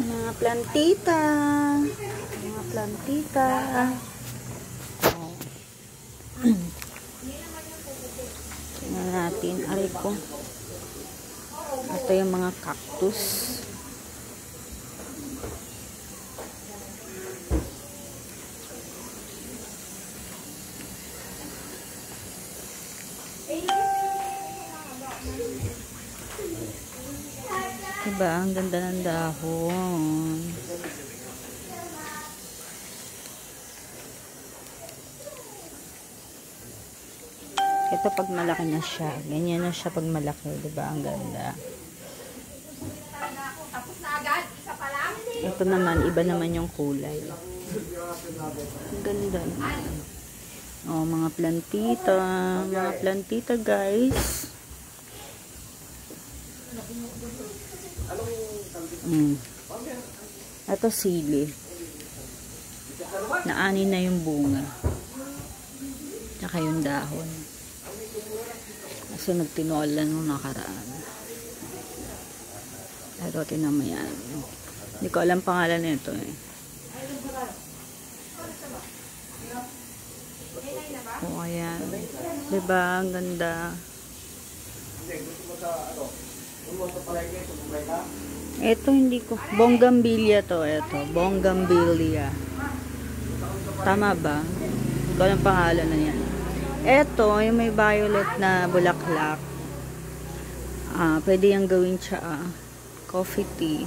Mga plantita. Mga plantita. Oh. Tingnan natin. Aray ko. Ito yung mga cactus. Diba? Ang ganda ng dahon. Ito pag malaki na siya. Ganyan na siya pag malaki. Diba? Ang ganda. Ito naman, iba naman yung kulay. Ang ganda. Oh, mga plantita. Mga plantita, guys. Ito sili. Naani na yung bunga. Tsaka yung dahon. Kasi nagtinola nung nakaraan. Ito, tinan mo yan. Hindi ko alam pangalan nito eh. O, ayan. Diba? Ang ganda. Ito hindi ko. Bougainvillea to. Ito. Bougainvillea. Tama ba? Hindi ko alam pangalan na yan. Ito, yung may violet na bulaklak. Pwede yung gawin siya coffee tea.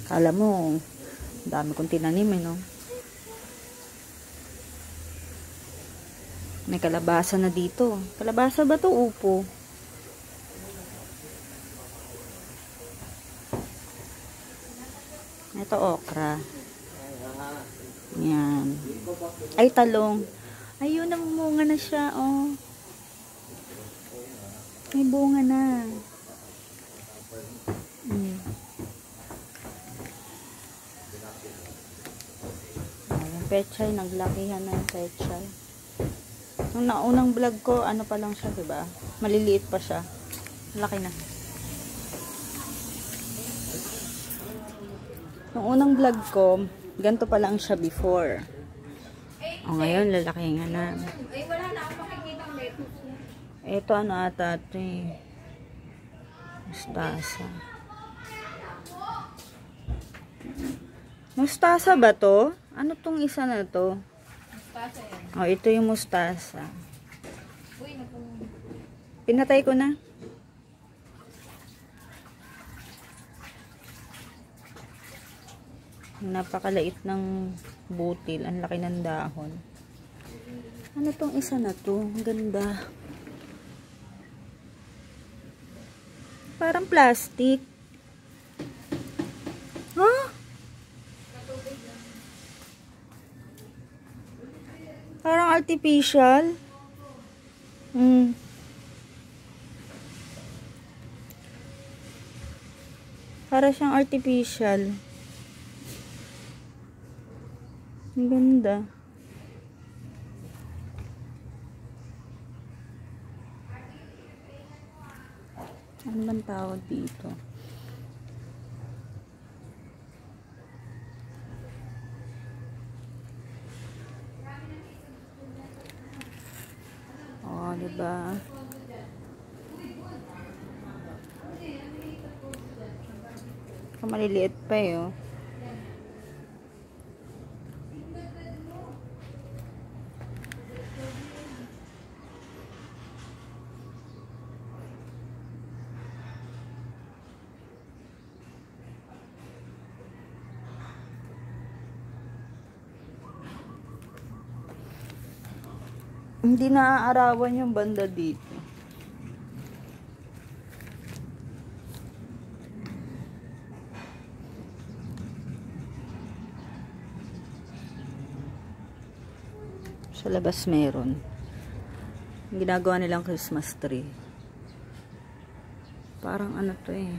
Kala mo, dami kong tinanim eh, no? May kalabasa na dito. Kalabasa ba to? Upo. Ito okra. Yan. Ay, talong. Ayun, namumunga na siya, oh. May bunga na. Pechay, naglakihan na yung pechay. Nung naunang vlog ko, ano pa lang siya, diba? Maliliit pa siya. Laki na. Nung unang vlog ko, ganito pa lang siya before. O ngayon, lalaki nga na. Ito ano ata ito eh. Mustasa. Mustasa ba to? Ano tong isa na to? Mustasa yan. Oh, ito yung mustasa. Uy, pinatay ko na. Napakalait ng butil. Ang laki ng dahon. Ano tong isa na to? Ang ganda. Parang plastic. Huh? Parang artificial. Para siyang artificial. Ang ganda. Ano bang tawag dito? Oh, diba? Maliliit pa eh, oh. Hindi naaarawan yung banda dito. Sa labas meron. Ginagawa nilang Christmas tree. Parang ano to eh.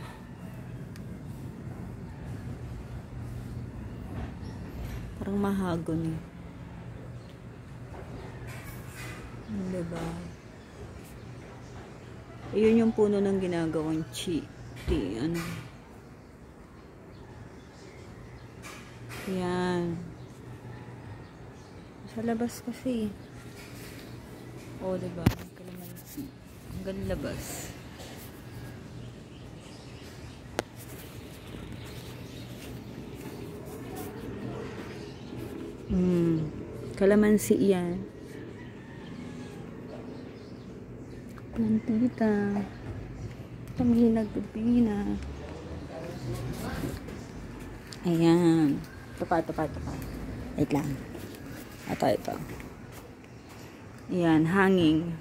Parang mahagoni. Diba? Yun yung puno ng ginagawang ano. Yan. Sa labas kasi. O, diba? Kalamansi. Hanggang labas. Kalamansi yan. Plantita. Pina. Ayan. Ito pa. Wait lang. Ito. Ayan, hanging.